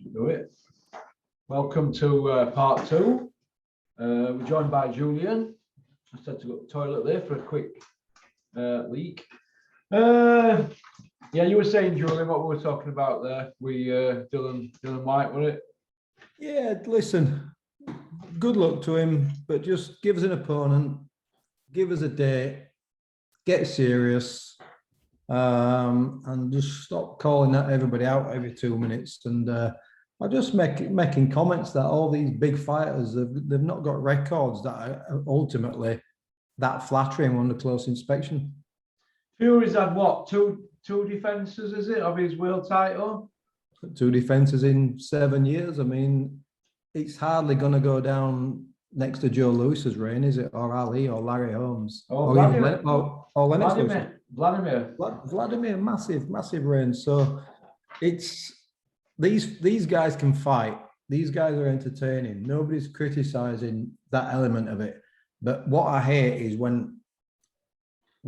Do it. Welcome to part two. We're joined by Julian. I just had to go to the toilet there for a quick leak. Yeah, you were saying, Julian, what we were talking about there. Dillian White, wasn't it? Yeah, listen, good luck to him, but just give us an opponent, give us a date, get serious, and just stop calling that everybody out every 2 minutes. And I just making comments that all these big fighters, they've not got records that are ultimately that flattering under close inspection. Fury's had what, two defenses, is it, of his world title? 2 defenses in 7 years. I mean, it's hardly going to go down next to Joe Lewis's reign, is it? Or Ali or Larry Holmes? Or Vladimir. Vladimir. Massive reign. So it's these guys can fight. These guys are entertaining. Nobody's criticizing that element of it. But what I hate is when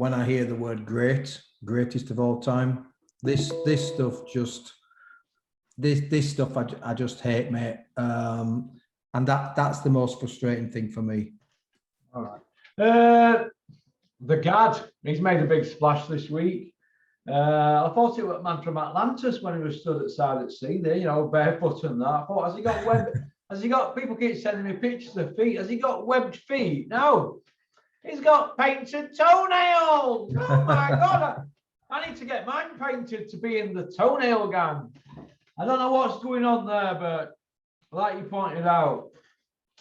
I hear the word greatest of all time. This stuff just. This stuff I just hate, mate, and that's the most frustrating thing for me. All right, the Gad, he's made a big splash this week. I thought it was a man from Atlantis when he was stood at side at sea there, you know, barefoot and that. I thought, has he got web? Has he got? People keep sending me pictures of feet. Has he got webbed feet? No, he's got painted toenails. Oh my god! I need to get mine painted to be in the toenail gang. I don't know what's going on there, but like you pointed out,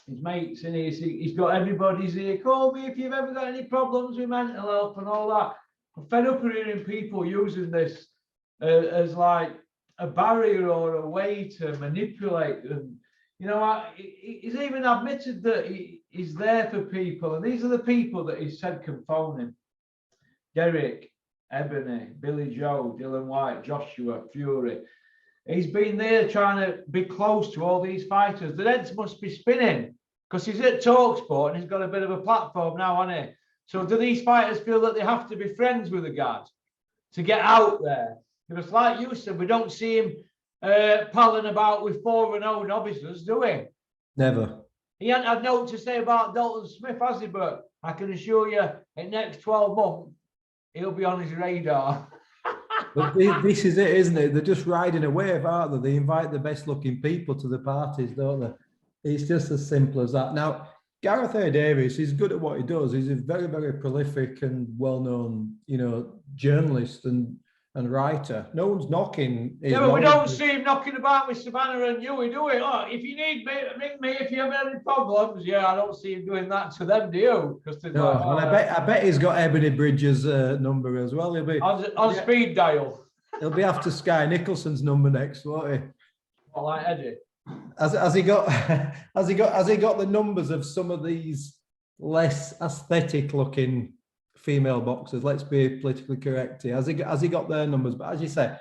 his mates in here, he's got everybody's here. Call me if you've ever got any problems with mental health and all that. I'm fed up of hearing people using this as like a barrier or a way to manipulate them. You know, he's even admitted that he's there for people, and these are the people that he said can phone him. Derek, Ebony, Billy Joe, Dillian White, Joshua, Fury. He's been there trying to be close to all these fighters. The heads must be spinning because he's at TalkSport and he's got a bit of a platform now, hasn't he? So do these fighters feel that they have to be friends with the Gad to get out there? Because like you said, we don't see him palling about with 4-0 novices, do we? Never. He hasn't had note to say about Dalton Smith, has he? But I can assure you, in the next 12 months, he'll be on his radar. But this is it, isn't it? They're just riding a wave, aren't they? They invite the best looking people to the parties, don't they? It's just as simple as that. Now, Gareth A. Davies, he's good at what he does. He's a very, very prolific and well-known, you know, journalist and writer. No one's knocking. Yeah, but we don't see him knocking about with Savannah and Huey, do we? Oh, if you need me, ring me if you have any problems. Yeah, I don't see him doing that to them, do you? No, like, oh, and I bet he's got Ebony Bridges' number as well. He'll be on speed dial. He'll be after Sky Nicholson's number next, won't he? Well, like Eddie. Has he got the numbers of some of these less aesthetic looking female boxers? Let's be politically correct here. Has he got their numbers? But as you say,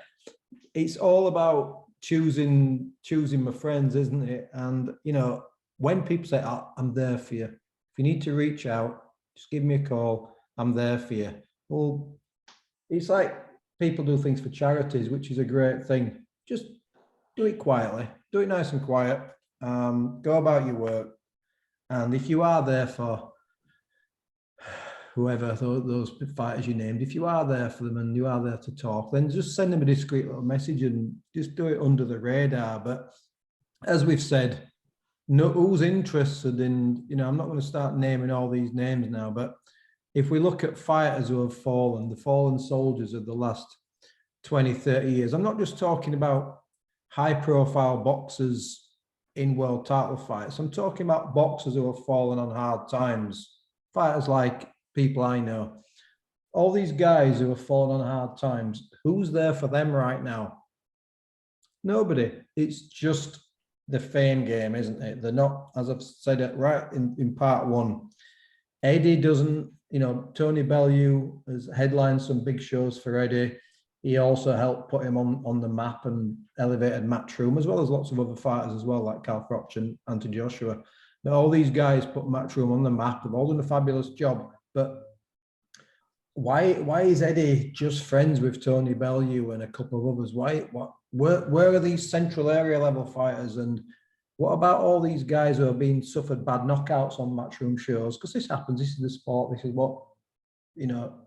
it's all about choosing my friends, isn't it? And you know, when people say, oh, I'm there for you, if you need to reach out, just give me a call, I'm there for you. Well, it's like people do things for charities, which is a great thing. Just do it quietly, do it nice and quiet, go about your work. And if you are there for whoever those fighters you named, if you are there for them and you are there to talk, then just send them a discreet little message and just do it under the radar. But as we've said, who's interested in, you know, I'm not going to start naming all these names now, but if we look at fighters who have fallen, the fallen soldiers of the last 20, 30 years, I'm not just talking about high profile boxers in world title fights. I'm talking about boxers who have fallen on hard times, fighters like people I know, all these guys who have fallen on hard times. Who's there for them right now? Nobody. It's just the fame game, isn't it? They're not, as I've said it right in part one, Eddie doesn't, you know, Tony Bellew has headlined some big shows for Eddie. He also helped put him on the map and elevated Matchroom, as well as lots of other fighters as well, like Cal Froch and Anthony Joshua. Now, all these guys put Matchroom on the map. They've all done a fabulous job. But why is Eddie just friends with Tony Bellew and a couple of others? Where are these central area level fighters? And what about all these guys who have been suffered bad knockouts on matchroom shows? Because this happens. This is the sport. This is what,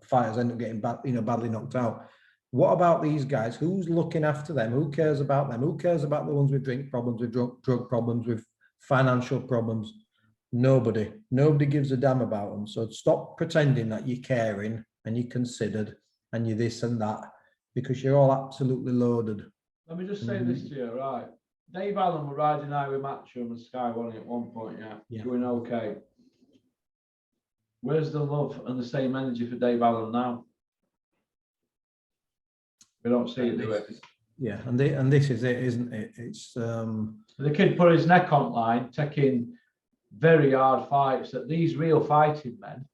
fighters end up getting badly knocked out. What about these guys? Who's looking after them? Who cares about them? Who cares about the ones with drink problems, with drug problems, with financial problems? Nobody. Nobody gives a damn about them. So stop pretending that you're caring and you're considered and you're this and that, because you're all absolutely loaded. Let me just say this to you, right? Dave Allen were riding high with Matchroom and Sky One at one point, yeah. Doing okay. Where's the love and the same energy for Dave Allen now? We don't see it, do we? Yeah, and this is it, isn't it? It's the kid put his neck on line, taking very hard fights that these real fighting men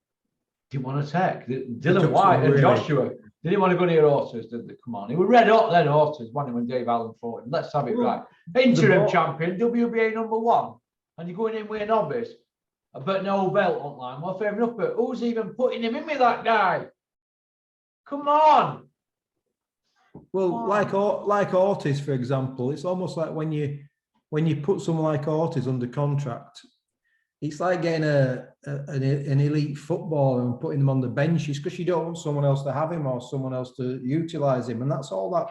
didn't want to take. Dillian White and Joshua didn't want to go near Ortiz, did they? Come on, he was red hot then. Ortiz won when Dave Allen fought him. Let's have it right. Interim champion, WBA #1, and you're going in with a novice, but no belt online. Well, fair enough, but who's even putting him in with that guy? Come on. Well, like Ortiz, for example, it's almost like when you put someone like Ortiz under contract, it's like getting an elite footballer and putting them on the bench. It's because you don't want someone else to have him or someone else to utilize him, and that's all that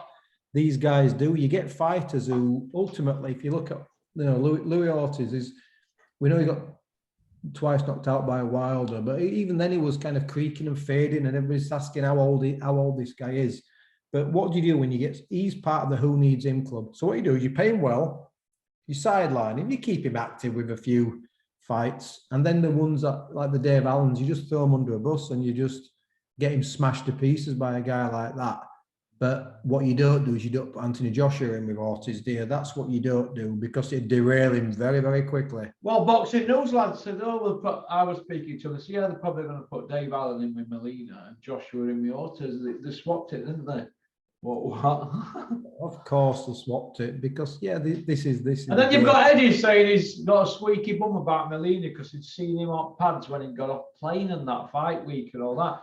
these guys do. You get fighters who ultimately, if you look at Louis Ortiz, we know he got twice knocked out by Wilder, but even then he was kind of creaking and fading, and everybody's asking how old this guy is. But what do you do when he's part of the Who Needs Him club? So what you do is you pay him well, you sideline him, you keep him active with a few fights, and then the ones that, like the Dave Allens, you just throw him under a bus and you just get him smashed to pieces by a guy like that. But what you don't do is you don't put Anthony Joshua in with Ortiz, dear. That's what you don't do, because it derail him very, very quickly. Well, Boxing News lads said, I was speaking to them, so yeah, they're probably going to put Dave Allen in with Molina and Joshua in with Ortiz. They swapped it, didn't they? What? Of course they swapped it, because this is. And then you've got Eddie saying he's got a squeaky bum about Molina because he'd seen him on pads when he got off plane and that fight week and all that.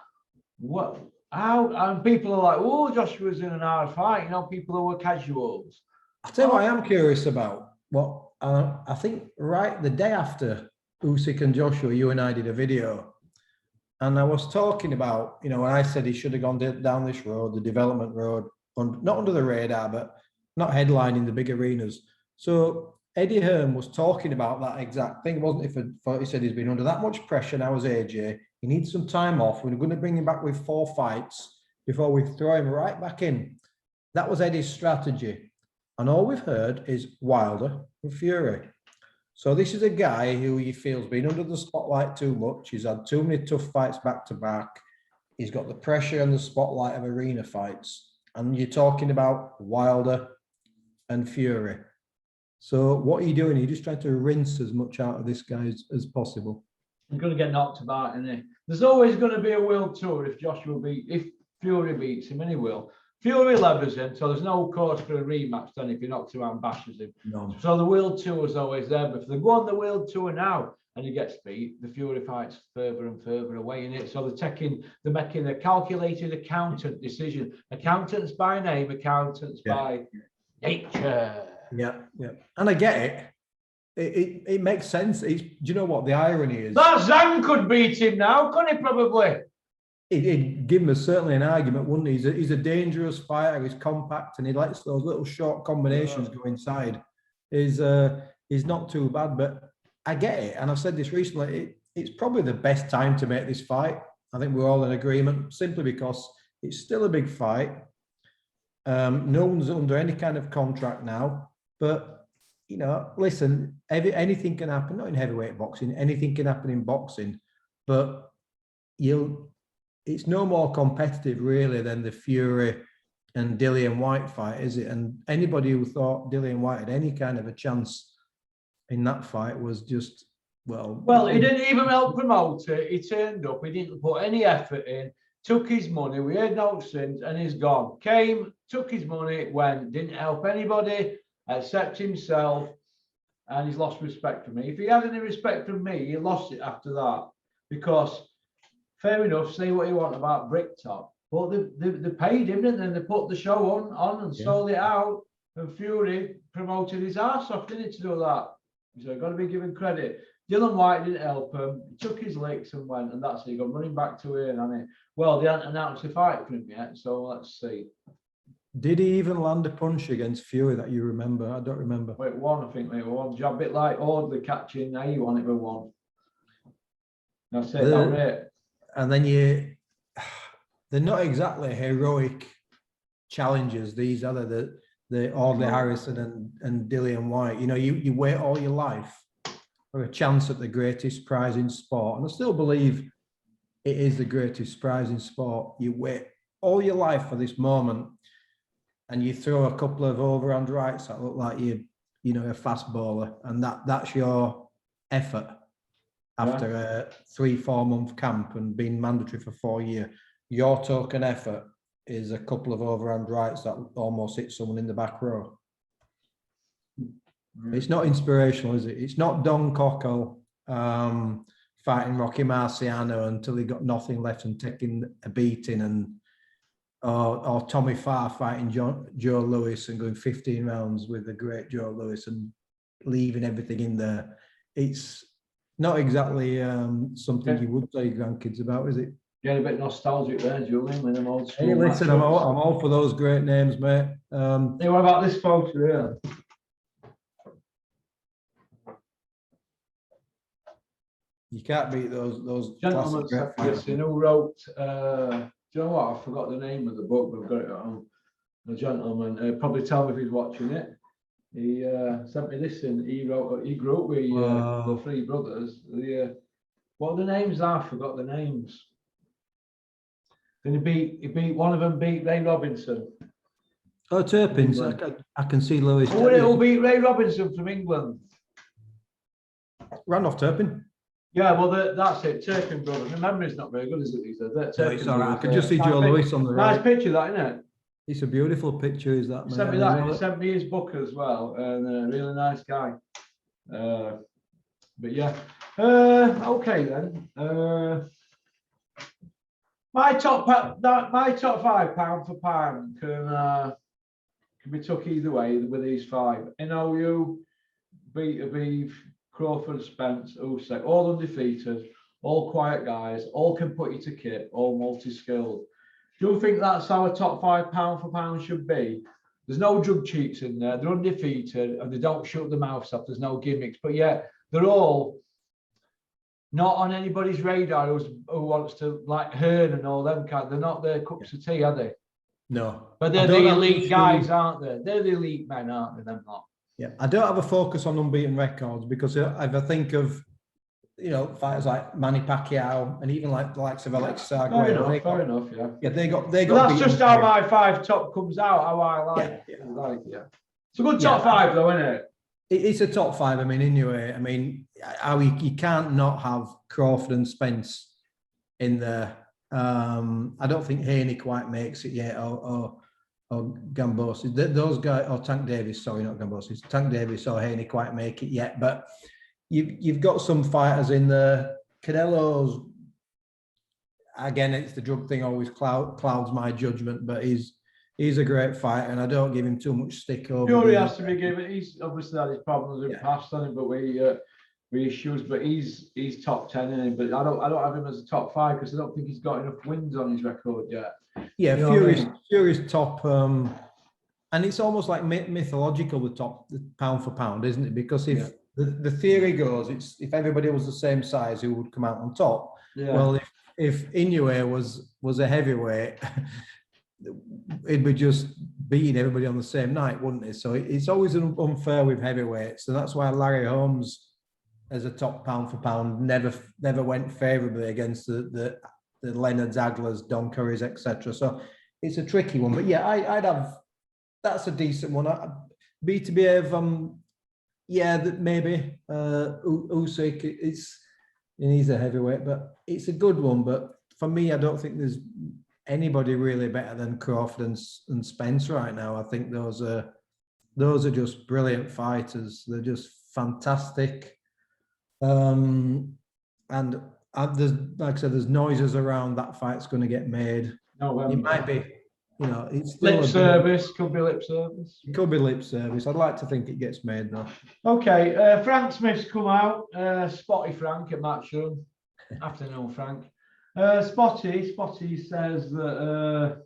What? How? And people are like, oh, Joshua's in an hard fight. People who were casuals. I'll tell you what I am curious about. What I think right the day after Usyk and Joshua, you and I did a video. And I was talking about, when I said he should have gone down this road, the development road, not under the radar, but not headlining the big arenas. So Eddie Hearn was talking about that exact thing, wasn't he? He said he's been under that much pressure now as AJ. He needs some time off. We're going to bring him back with 4 fights before we throw him right back in. That was Eddie's strategy. And all we've heard is Wilder and Fury. So this is a guy who he feels been under the spotlight too much. He's had too many tough fights back to back. He's got the pressure and the spotlight of arena fights. And you're talking about Wilder and Fury. So what are you doing? You're just trying to rinse as much out of this guy as possible. He's going to get knocked about, isn't he? There's always going to be a world tour if Fury beats him, and he will. Fury levers him, so there's no cause for a rematch then if he knocks him out and bashes him. No. So the world tour is always there, but if they go on the world tour now and he gets beat, the Fury fights further and further away in it. So they're making a calculated accountant decision. Accountants by name, accountants by nature. Yeah. And I get it. It makes sense. Do you know what the irony is? Dazn could beat him now, couldn't he? Probably. He'd give him certainly an argument, wouldn't he? He's a dangerous fighter. He's compact and he likes those little short combinations go inside. He's not too bad, but I get it. And I've said this recently. It's probably the best time to make this fight. I think we're all in agreement, simply because it's still a big fight. No one's under any kind of contract now, but listen, anything can happen. Not in heavyweight boxing, anything can happen in boxing, but it's no more competitive really than the Fury and Dillian White fight, is it? And anybody who thought Dillian White had any kind of a chance in that fight was just, well, he didn't even help promote it. He turned up, he didn't put any effort in, took his money, we had no sins, and he's gone. Came, took his money, went, didn't help anybody except himself, and he's lost respect for me. If he had any respect from me, he lost it after that, because fair enough. Say what you want about Bricktop, but they paid him, and then they put the show on and sold it out. And Fury promoted his ass off, didn't he, to do that? So got to be given credit. Dillian White didn't help him. He took his licks and went, and that's it. He got running back to here, and well, they haven't announced the fight for him yet, so let's see. Did he even land a punch against Fury that you remember? I don't remember. Wait, one, I think, maybe one job, a bit like Audley catching. Now you want it with one. That's it. That's it. And then they're not exactly heroic challenges. These are the Audley Harrison and Dillian White. You know, you wait all your life for a chance at the greatest prize in sport, and I still believe it is the greatest prize in sport. You wait all your life for this moment, and you throw a couple of overhand rights that look like you know, a fast bowler, and that's your effort after a 3-4 month camp and being mandatory for 4 years. Your token effort is a couple of overhand rights that almost hit someone in the back row. It's not inspirational, is it? It's not Don Coco fighting Rocky Marciano until he got nothing left and taking a beating, and or Tommy Farr fighting Joe Lewis and going 15 rounds with the great Joe Lewis and leaving everything in there. It's not exactly something you would say grandkids about, is it? Yeah, a bit nostalgic there, Julian, with them old school. Hey, listen, I'm all for those great names, mate. Hey, what about this photo here? You can't beat those Gentlemen, classic who wrote, do you know what? I forgot the name of the book, but I've got it on. The gentleman, probably tell me if he's watching it. He sent me this in. He grew up with the three brothers. What are the names? I forgot the names. Then he beat one of them, beat Ray Robinson. Oh, Turpins. I can see Lewis. Oh, it'll beat Ray Robinson from England. Randolph Turpin. Yeah, well, that's it. Turpin brothers. My memory's not very good, is it? It's all right. I can just see Joe Lewis on the right. Nice picture, that, isn't it? It's a beautiful picture, is that? He sent me that. He sent me his book as well, and a really nice guy. But yeah, okay then. My top 5 pound for pound can be took either way with these 5. NOU, Beef, Crawford, Spence, Usyk, all undefeated, all quiet guys, all can put you to kit, all multi-skilled. Do you think that's how a top 5 pound for pound should be? There's no drug cheats in there. They're undefeated and they don't shut their mouths up. There's no gimmicks, but yeah, they're all not on anybody's radar who wants to, like Hearn and all them kind. They're not their cups of tea, are they? No. But they're the elite guys, aren't they? They're the elite men, aren't they? Them not. Yeah, I don't have a focus on unbeaten records because if I think of, you know, fighters like Manny Pacquiao and even like the likes of Alexis Arguello. Fair enough, yeah. Yeah, they got. That's just how my 5 top comes out. How I like. Yeah. It's a good top 5, though, isn't it? It's a top 5. I mean, anyway, I mean, you can't not have Crawford and Spence in there. I don't think Haney quite makes it yet, or Gambosi. Those guys, or Tank Davis. Sorry, not Gambosi. Tank Davis or Haney quite make it yet, but you've got some fighters in there. Canelo's, again, it's the drug thing always clouds my judgment, but he's a great fighter, and I don't give him too much stick over. Fury has to be given. He's obviously had his problems in the past, on him, but we issues. But he's top 10 in him. But I don't have him as a top 5 because I don't think he's got enough wins on his record yet. Yeah, you know Fury's top, and it's almost like mythological, the pound for pound, isn't it? Because if the theory goes, it's if everybody was the same size, who would come out on top? Yeah. Well, if Inoue was a heavyweight, it'd be just beating everybody on the same night, wouldn't it? So it's always unfair with heavyweights, and that's why Larry Holmes, as a top pound for pound, never went favourably against the Leonard Zaglers, Don Currys, etc. So it's a tricky one, but yeah, I'd have. That's a decent one. BTBF, that maybe Usyk. He's a heavyweight, but it's a good one. But for me, I don't think there's anybody really better than Crawford and Spence right now. I think those are just brilliant fighters. They're just fantastic. And there's, like I said, there's noises around that fight's going to get made. November. It might be, it's still lip service. Could be lip service. It could be lip service. I'd like to think it gets made though. Okay, Frank Smith's come out. Spotty Frank at Matchroom. Afternoon, Frank. Spotty says that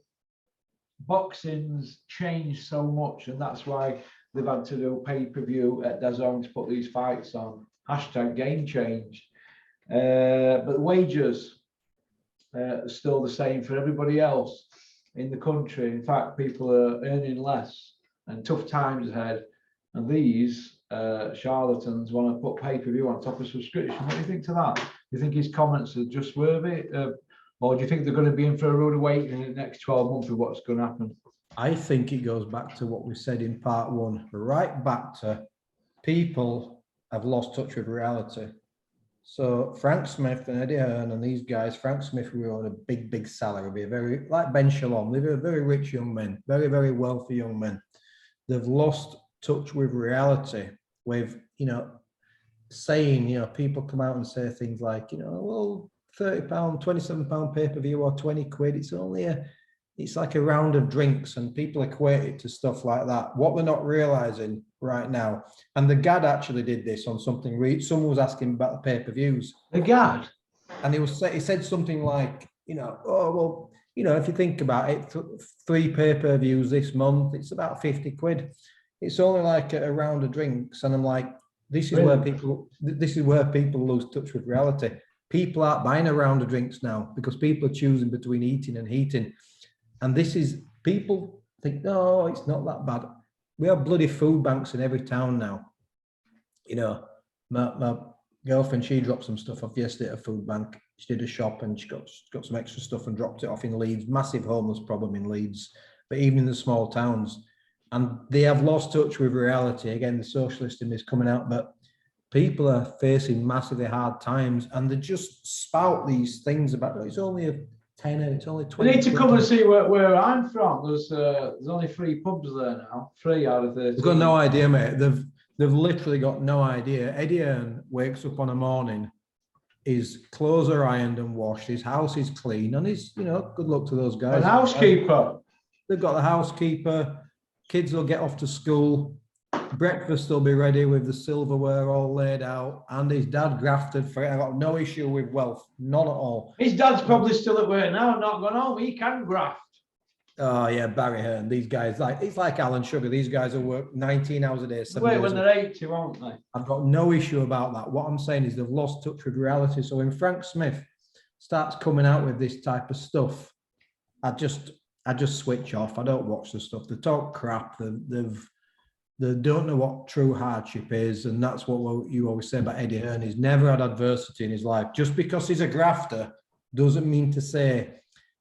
boxing's changed so much, and that's why they've had to do pay-per-view at Dazn to put these fights on. Hashtag game changed. But the wages are still the same for everybody else in the country. In fact, people are earning less and tough times ahead. And these charlatans want to put pay-per-view on top of subscription. What do you think to that? Do you think his comments are just worthy? Or do you think they're going to be in for a rude awakening in the next 12 months with what's going to happen? I think it goes back to what we said in part one, right back to people have lost touch with reality. So Frank Smith and Eddie Hearn and these guys, Frank Smith, we were on a big salary, very like Ben Shalom. They were very rich young men, very wealthy young men. They've lost touch with reality. With saying, people come out and say things like, well, £30, £27 pay-per-view or 20 quid. It's like a round of drinks, and people equate it to stuff like that. What they're not realizing right now, and the GAD actually did this on something. Someone was asking about the pay-per-views. The GAD, and he said something like, if you think about it, 3 pay-per-views this month, it's about 50 quid. It's only like a round of drinks, and I'm like, this is where people lose touch with reality. People aren't buying a round of drinks now because people are choosing between eating and heating. And people think, no, it's not that bad. We have bloody food banks in every town now. My girlfriend, she dropped some stuff off yesterday at a food bank. She did a shop and she got some extra stuff and dropped it off in Leeds. Massive homeless problem in Leeds, but even in the small towns. And they have lost touch with reality. Again, the socialism is coming out, but people are facing massively hard times, and they just spout these things about, it's only a tenner, it's only 20. You need to come and see where I'm from. There's only 3 pubs there now. 3 out of 13. They've got no idea, mate. They've literally got no idea. Eddie Hearn wakes up on a morning, his clothes are ironed and washed, his house is clean, and he's, good luck to those guys. An housekeeper. They've got the housekeeper. Kids will get off to school. Breakfast will be ready with the silverware all laid out, and his dad grafted for it. I've got no issue with wealth, none at all. His dad's probably still at work now, not gone home. He can graft. Oh yeah, Barry Hearn. These guys, it's like Alan Sugar. These guys will work 19 hours a day. Wait, when they're 80, won't they? I've got no issue about that. What I'm saying is they've lost touch with reality. So when Frank Smith starts coming out with this type of stuff, I just switch off. I don't watch the stuff. They talk crap. They don't know what true hardship is, and that's what you always say about Eddie Hearn. He's never had adversity in his life. Just because he's a grafter doesn't mean to say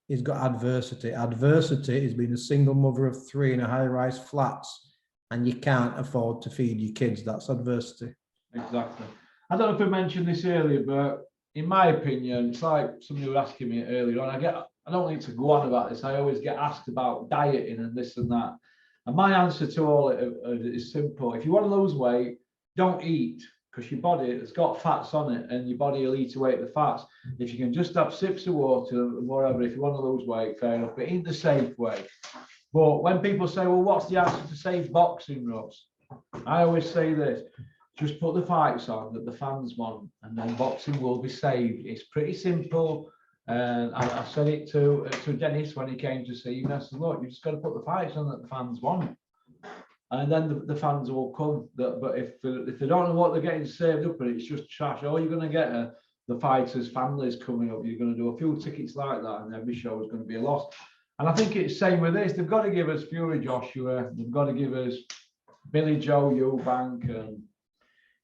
he's got adversity. Adversity is being a single mother of 3 in a high-rise flats, and you can't afford to feed your kids. That's adversity. Exactly. I don't know if I mentioned this earlier, but in my opinion, it's like somebody was asking me earlier on. I don't need to go on about this. I always get asked about dieting and this and that. And my answer to all it is simple. If you want to lose weight, don't eat, because your body has got fats on it and your body will eat away at the fats. If you can just have sips of water and whatever, if you want to lose weight, fair enough, but eat the safe way. But when people say, well, what's the answer to save boxing, Russ? I always say this, just put the fights on that the fans want, and then boxing will be saved. It's pretty simple. And I said it to Dennis when he came to see me. I said, look, you just got to put the fights on that the fans want, and then the fans will come. But if they don't know what they're getting saved up, and it's just trash, all you're going to get are the fighters' families coming up. You're going to do a few tickets like that, and every show is going to be a loss. And I think it's the same with this. They've got to give us Fury Joshua. They've got to give us Billy Joe Eubank and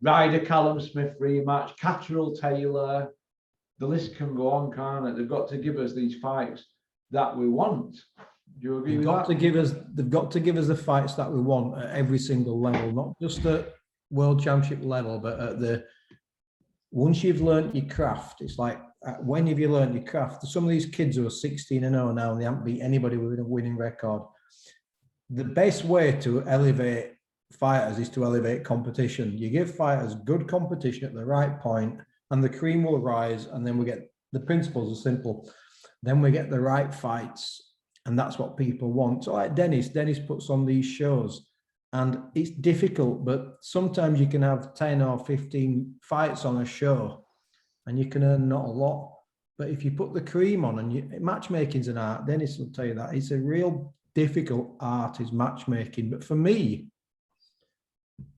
Ryder Callum Smith rematch, Catterall Taylor. The list can go on, can't it? They've got to give us these fights that we want. Do you agree with that? They've got to give us the fights that we want at every single level, not just at world championship level, but once you've learned your craft, it's like, when have you learned your craft? Some of these kids who are 16-0 now, and they haven't beat anybody with a winning record. The best way to elevate fighters is to elevate competition. You give fighters good competition at the right point, and the cream will rise, and then we get the principles are simple. Then we get the right fights, and that's what people want. So like Dennis puts on these shows, and it's difficult, but sometimes you can have 10 or 15 fights on a show and you can earn not a lot. But if you put the cream on, and matchmaking's an art, Dennis will tell you that. It's a real difficult art, is matchmaking. But for me,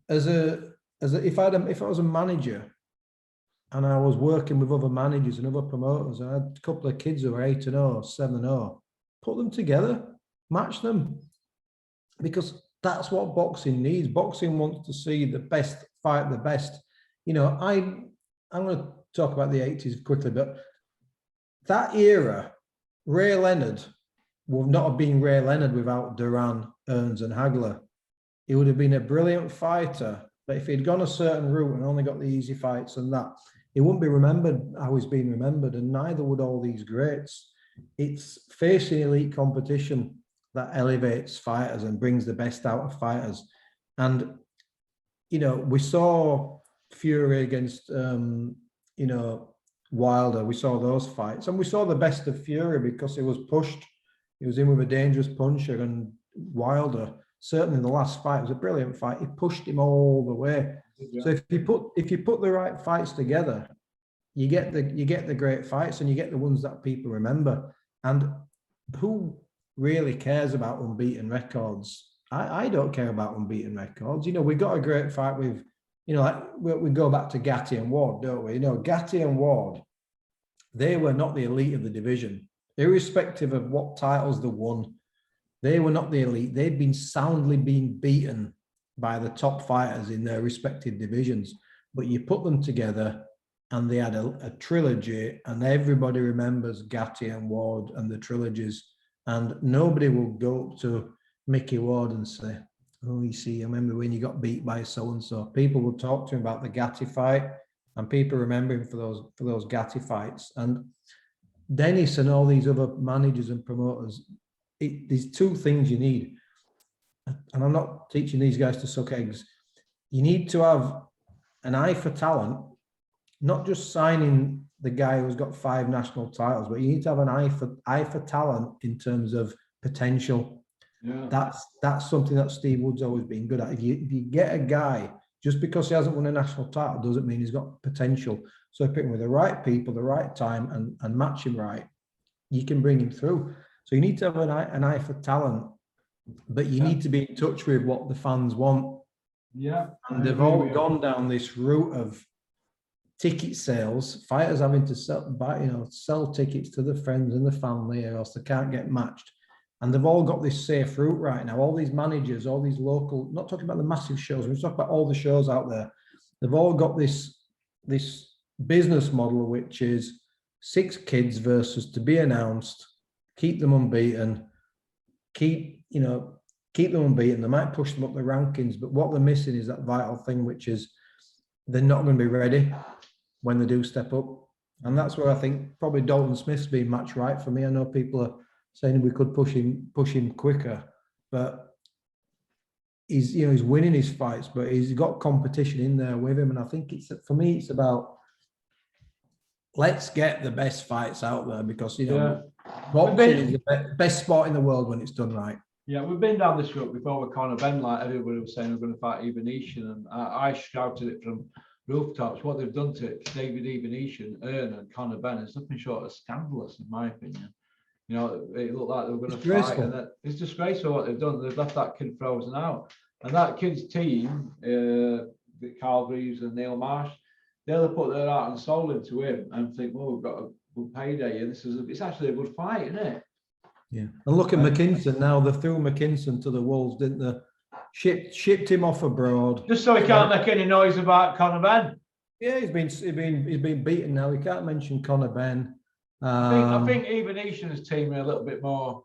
if I was a manager and I was working with other managers and other promoters, I had a couple of kids who were 8-0, 7-0, put them together, match them, because that's what boxing needs. Boxing wants to see the best fight the best. You know, I'm going to talk about the 80s quickly, but that era, Ray Leonard would not have been Ray Leonard without Duran, Earns and Hagler. He would have been a brilliant fighter, but if he'd gone a certain route and only got the easy fights and that, he wouldn't be remembered how he's been remembered, and neither would all these greats. It's facing elite competition that elevates fighters and brings the best out of fighters. And, you know, we saw Fury against, you know, Wilder. We saw those fights, and we saw the best of Fury because he was pushed. He was in with a dangerous puncher, and Wilder, certainly in the last fight, was a brilliant fight. He pushed him all the way. Yeah. So if you put the right fights together, you get the great fights, and you get the ones that people remember. And who really cares about unbeaten records? I don't care about unbeaten records. You know, we got a great fight with, you know, like we go back to Gatti and Ward, don't we? You know, Gatti and Ward, they were not the elite of the division, irrespective of what titles they won. They were not the elite. They'd been soundly being beaten by the top fighters in their respective divisions. But you put them together, and they had a trilogy, and everybody remembers Gatti and Ward and the trilogies. And nobody will go up to Mickey Ward and say, oh, you see, I remember when you got beat by so-and-so. People will talk to him about the Gatti fight, and people remember him for those Gatti fights. And Dennis and all these other managers and promoters, there's two things you need. And I'm not teaching these guys to suck eggs. You need to have an eye for talent, not just signing the guy who's got 5 national titles, but you need to have an eye for talent in terms of potential. Yeah. That's something that Steve Wood's always been good at. If you get a guy, just because he hasn't won a national title doesn't mean he's got potential. So pick him with the right people, the right time, and match him right, you can bring him through. So you need to have an eye for talent, but you need to be in touch with what the fans want. Yeah. And they've all gone down this route of ticket sales, fighters having to sell tickets to the friends and the family, or else they can't get matched. And they've all got this safe route right now. All these managers, all these local, not talking about the massive shows, we're talking about all the shows out there. They've all got this business model, which is 6 kids versus to be announced, keep them unbeaten, keep them unbeaten. They might push them up the rankings, but what they're missing is that vital thing, which is they're not going to be ready when they do step up. And that's where I think probably Dalton Smith's been match right for me. I know people are saying we could push him quicker, but he's winning his fights, but he's got competition in there with him. And I think for me, it's about, let's get the best fights out there, because, boxing is the best sport in the world when it's done right. Yeah, we've been down this road before with Conor Benn, like everybody was saying we're going to fight Ivanishин, and I shouted it from rooftops. What they've done to David Ivanishин, and Conor Benn is nothing short of scandalous, in my opinion. You know, it looked like they were going to fight, and it's disgraceful what they've done. They've left that kid frozen out, and that kid's team, Carl Reeves and Neil Marsh, they'll put their heart and soul into him and think, well, we've got a good payday, and it's actually a good fight, isn't it? Yeah, and look at McKinson now. They threw McKinson to the wolves, didn't they? Shipped him off abroad just so he can't make any noise about Conor Benn. Yeah, he's been beaten now. We can't mention Conor Benn. I think Ivanishin's team are a little bit more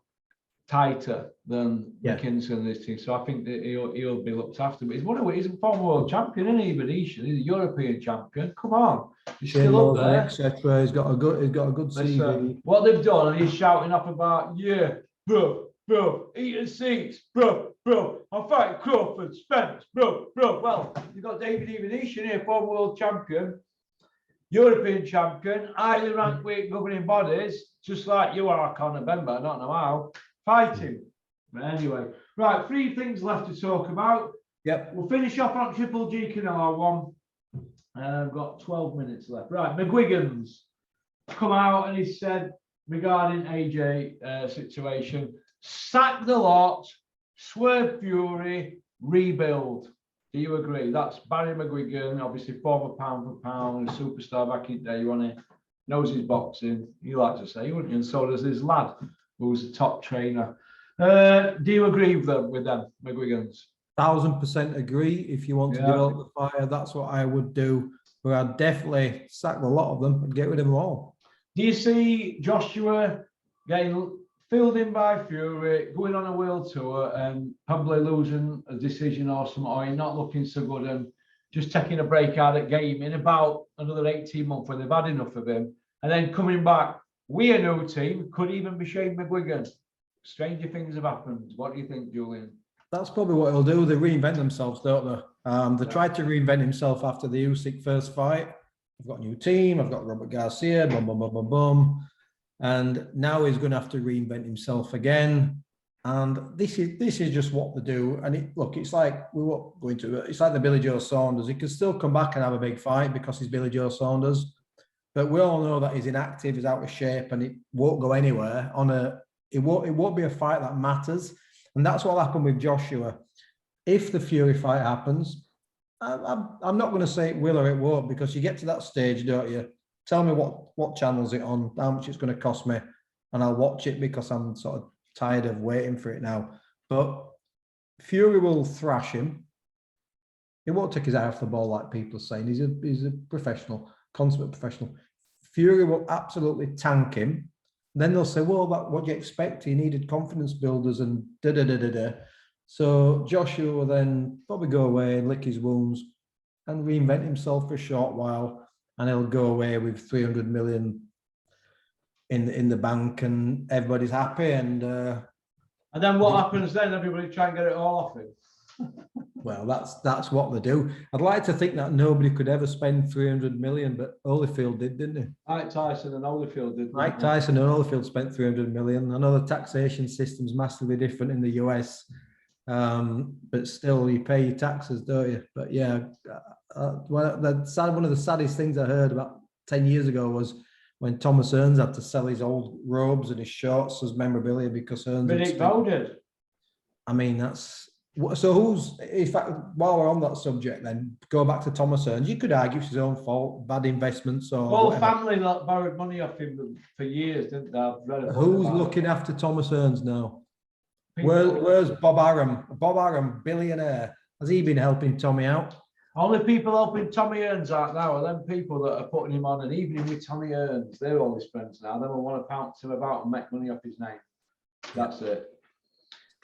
tighter than McKinson and his team, so I think that he'll be looked after. But he's a former world champion, isn't he? Ivanishin, he's a European champion. Come on, he's still up there, etc. He's got a good CV. What they've done, and he's shouting up about, bro, eating seats, bro, I'm fighting Crawford, Spence, bro. Well, you've got David Ivanishin here, former world champion. European champion, highly ranked weight governing bodies, just like you are, Conor Bember, I don't know how, fighting. But anyway, right, 3 things left to talk about. Yep. We'll finish off on Triple G Canelo one. I've got 12 minutes left. Right, McGuigan's come out and he said regarding AJ situation, sack the lot, swerve Fury, rebuild. Do you agree? That's Barry McGuigan, obviously former pound for pound, a superstar back in the day, on it, knows his boxing. You like to say, wouldn't you? And so does his lad, who's a top trainer. Do you agree with them, McGuigan's? 1000% agree. If you want to develop the fire, that's what I would do. But I'd definitely sack a lot of them and get rid of them all. Do you see Joshua getting filled in by Fury, going on a world tour and probably losing a decision or something, or not looking so good and just taking a break out at game in about another 18 months when they've had enough of him, and then coming back, we a new team, could even be Shane McGuigan. Stranger things have happened. What do you think, Julian? That's probably what he'll do. They reinvent themselves, don't they? They tried to reinvent himself after the Usyk first fight. I've got a new team. I've got Robert Garcia, boom, boom, boom, boom, boom. And now he's going to have to reinvent himself again. And this is just what they do. And look, it's like we won't go into it. It's like the Billy Joe Saunders. He can still come back and have a big fight because he's Billy Joe Saunders. But we all know that he's inactive, he's out of shape, and it won't go anywhere. It won't be a fight that matters. And that's what happened with Joshua. If the Fury fight happens, I'm not going to say it will or it won't, because you get to that stage, don't you? Tell me what channel's it on, how much it's going to cost me, and I'll watch it because I'm sort of tired of waiting for it now. But Fury will thrash him. He won't take his eye off the ball like people are saying. He's a professional, consummate professional. Fury will absolutely tank him. Then they'll say, well, what do you expect? He needed confidence builders and da-da-da-da-da. So Joshua will then probably go away and lick his wounds and reinvent himself for a short while, and he'll go away with 300 million in the bank, and everybody's happy. And then what happens then? Everybody try and get it all off him. Well, that's what they do. I'd like to think that nobody could ever spend 300 million, but Holyfield did, didn't he? Mike Tyson and Holyfield did. Mike Tyson and Holyfield spent 300 million. I know the taxation system's massively different in the US, but still you pay your taxes, don't you? But yeah, one of the saddest things I heard about 10 years ago was when Thomas Hearns had to sell his old robes and his shorts as memorabilia because Hearns. Riddick Bowe did. I mean, that's so. Who's, in fact, while we're on that subject, then go back to Thomas Hearns. You could argue it's his own fault, bad investments, or whole whatever. family borrowed money off him for years, didn't they? Who's looking after Thomas Hearns now? Where's Bob Arum? Bob Arum, billionaire. Has he been helping Tommy out? Only people helping Tommy Hearns out now are them people that are putting him on an evening with Tommy Hearns. They're all his friends now. They will want to pounce him about and make money off his name. That's it.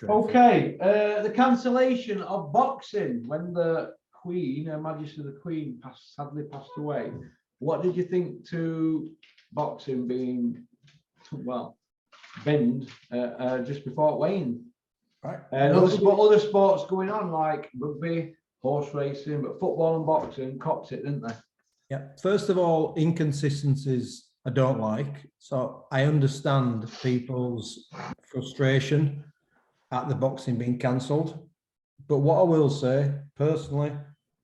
Okay, the cancellation of boxing when the Queen, Her Majesty the Queen, sadly passed away. What did you think to boxing being, well, binned just before weighing? Right. Other sports going on like rugby, horse racing, but football and boxing copped it, didn't they? Yeah. First of all, inconsistencies I don't like. So I understand people's frustration at the boxing being cancelled. But what I will say personally,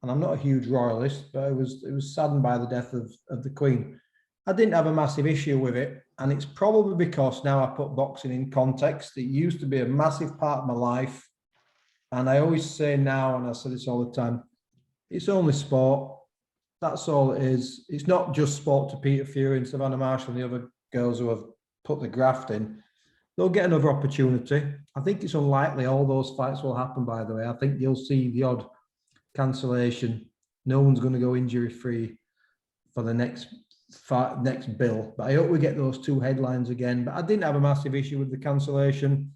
and I'm not a huge royalist, but I was saddened by the death of the Queen. I didn't have a massive issue with it. And it's probably because now I put boxing in context. It used to be a massive part of my life. And I always say now, and I say this all the time, it's only sport. That's all it is. It's not just sport to Peter Fury and Savannah Marshall and the other girls who have put the graft in. They'll get another opportunity. I think it's unlikely all those fights will happen, by the way. I think you'll see the odd cancellation. No one's going to go injury-free for the next bill. But I hope we get those 2 headlines again. But I didn't have a massive issue with the cancellation.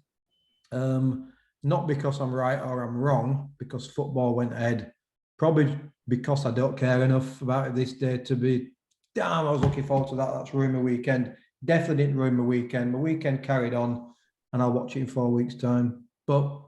Not because I'm right or I'm wrong, because football went ahead. Probably because I don't care enough about it this day to be, damn, I was looking forward to that. That's ruined my weekend. Definitely didn't ruin my weekend. My weekend carried on, and I'll watch it in 4 weeks' time. But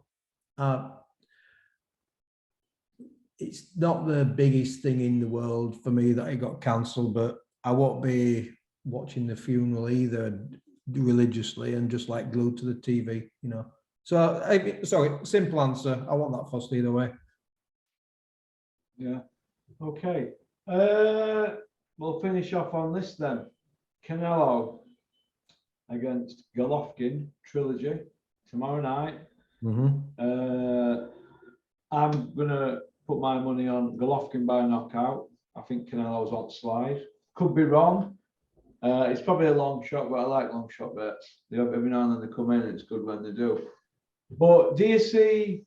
it's not the biggest thing in the world for me that it got cancelled. But I won't be watching the funeral either religiously and just like glued to the TV, you know. So, sorry, simple answer. I want that fussed either way. Yeah. Okay. We'll finish off on this then. Canelo against Golovkin trilogy tomorrow night. I'm gonna put my money on Golovkin by knockout. I think Canelo's on slide. Could be wrong. It's probably a long shot, but I like long shot bets. They have every now and then they come in. It's good when they do. But do you see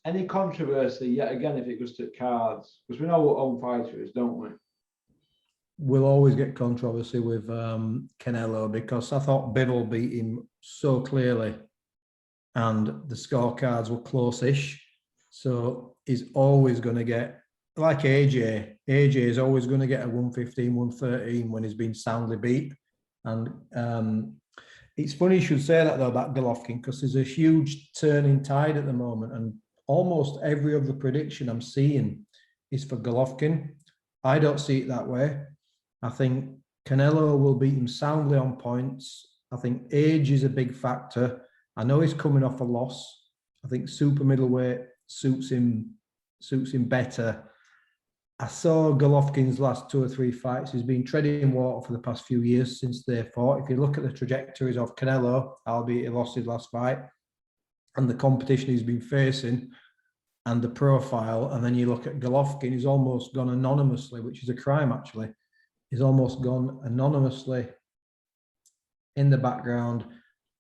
any controversy yet again if it goes to cards? Because we know what own fighter is, don't we? We'll always get controversy with Canelo because I thought Bivol beat him so clearly and the scorecards were close-ish. So he's always going to get, like AJ is always going to get a 115, 113 when he's been soundly beat. And it's funny you should say that though about Golovkin because there's a huge turning tide at the moment and almost every other prediction I'm seeing is for Golovkin. I don't see it that way. I think Canelo will beat him soundly on points. I think age is a big factor. I know he's coming off a loss. I think super middleweight suits him better. I saw Golovkin's last 2 or 3 fights. He's been treading water for the past few years since they fought. If you look at the trajectories of Canelo, albeit he lost his last fight, and the competition he's been facing, and the profile, and then you look at Golovkin, he's almost gone anonymously, which is a crime actually. He's almost gone anonymously in the background.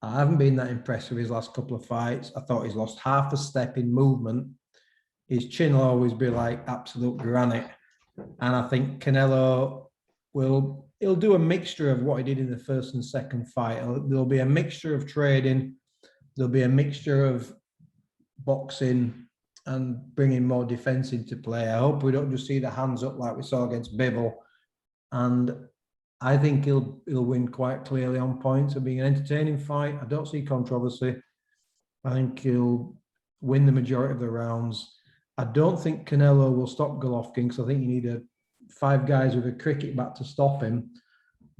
I haven't been that impressed with his last couple of fights. I thought he's lost half a step in movement. His chin will always be like absolute granite. And I think Canelo he'll do a mixture of what he did in the first and second fight. There'll be a mixture of trading. There'll be a mixture of boxing and bringing more defense into play. I hope we don't just see the hands up like we saw against Bivol. And I think he'll win quite clearly on points. It'll be an entertaining fight. I don't see controversy. I think he'll win the majority of the rounds. I don't think Canelo will stop Golovkin because I think you need 5 guys with a cricket bat to stop him.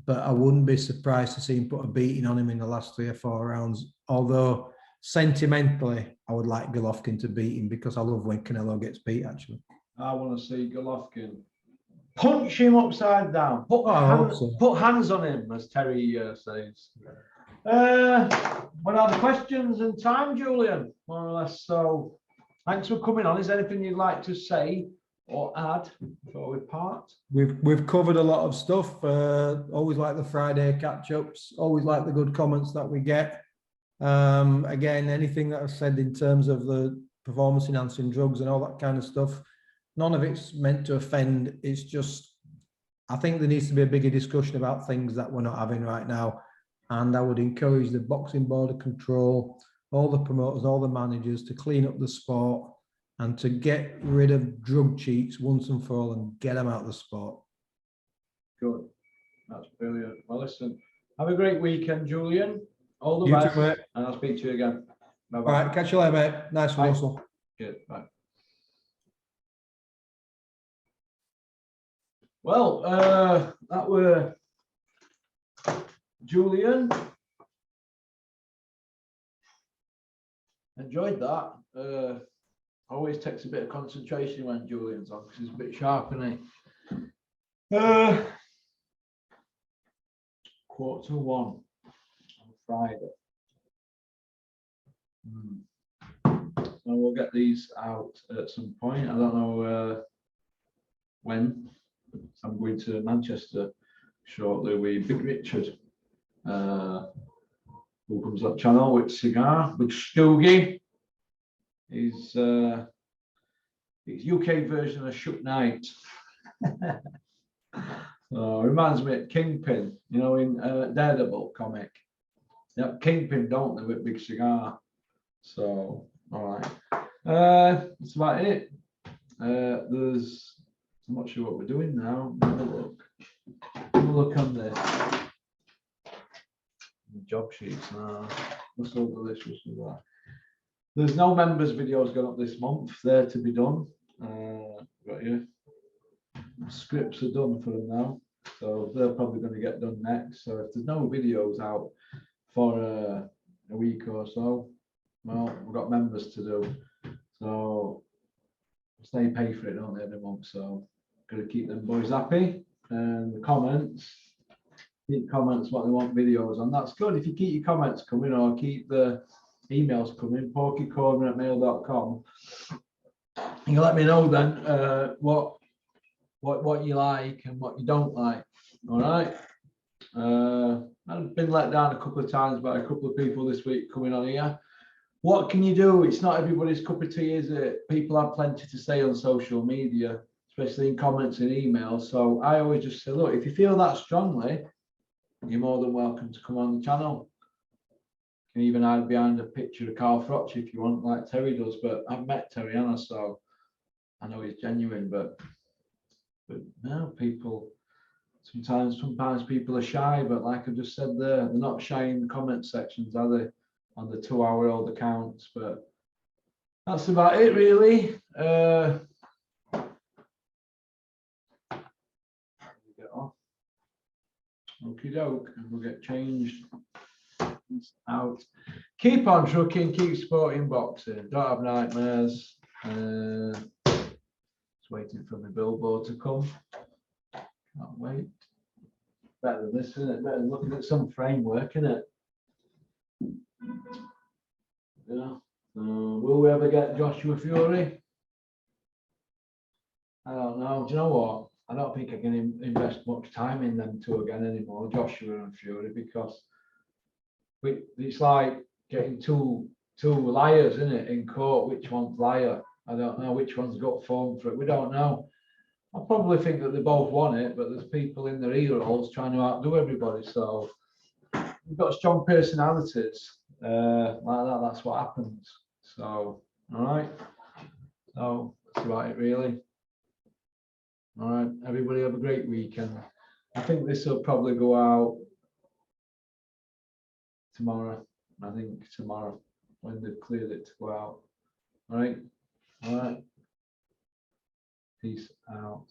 But I wouldn't be surprised to see him put a beating on him in the last 3 or 4 rounds. Although sentimentally, I would like Golovkin to beat him because I love when Canelo gets beat, actually. I want to see Golovkin punch him upside down. Put hands on him, as Terry says. What are the questions and time, Julian? More or less. So thanks for coming on. Is there anything you'd like to say or add before we part? We've covered a lot of stuff. Always like the Friday catch-ups. Always like the good comments that we get. Again, anything that I've said in terms of the performance-enhancing drugs and all that kind of stuff, none of it's meant to offend. It's just, I think there needs to be a bigger discussion about things that we're not having right now. And I would encourage the Boxing Board of Control, all the promoters, all the managers to clean up the sport and to get rid of drug cheats once and for all and get them out of the sport. Good. That's brilliant. Well, listen, have a great weekend, Julian. All the best. Too, mate. And I'll speak to you again. Bye-bye. All right, catch you later, mate. Nice hustle. Good. Bye. Well, that were Julian. Enjoyed that. Always takes a bit of concentration when Julian's on because he's a bit sharp, isn't he? 1:45 on Friday. So we'll get these out at some point. I don't know when. So I'm going to Manchester shortly with Big Richard, who comes up channel with cigar, with Stoogie. He's UK version of Shook Knight. So reminds me of Kingpin, you know, in Daredevil comic. Yep, Kingpin, don't they, with big cigar. So all right, that's about it. I'm not sure what we're doing now. Have a look. Have a look on the job sheets now. What's all the list? There's no members videos going up this month. They're to be done. Got you. Scripts are done for them now. So they're probably going to get done next. So if there's no videos out for a week or so, well, we've got members to do. So they pay for it, don't they, every month? So got to keep them boys happy. And the comments, keep comments what they want videos on. That's good. If you keep your comments coming or keep the emails coming, porkycorner@mail.com. You can let me know then what you like and what you don't like. All right. I've been let down a couple of times by a couple of people this week coming on here. What can you do? It's not everybody's cup of tea, is it? People have plenty to say on social media, especially in comments and emails. So I always just say, look, if you feel that strongly, you're more than welcome to come on the channel. You can even hide behind a picture of Carl Frotch if you want, like Terry does. But I've met Terry Anna, so I know he's genuine. But no, people sometimes people are shy. But like I just said there, they're not shy in the comment sections, are they? On the 2-hour-old accounts. But that's about it, really. Get off. Okie doke, and we'll get changed. Out. Keep on trucking, keep sporting boxing. Don't have nightmares. Just waiting for my billboard to come. Can't wait. Better than this, isn't it? Better than looking at some framework, isn't it? Yeah. Will we ever get Joshua Fury? I don't know. Do you know what? I don't think I can invest much time in them two again anymore, Joshua and Fury, because it's like getting two liars, isn't it, in court? Which one's liar? I don't know. Which one's got form for it? We don't know. I probably think that they both want it, but there's people in their ear holes trying to outdo everybody. So we've got strong personalities like that. That's what happens. So all right. So that's about it, really. All right. Everybody have a great weekend. I think this will probably go out tomorrow. I think tomorrow when they've cleared it to go out. All right. All right. Peace out.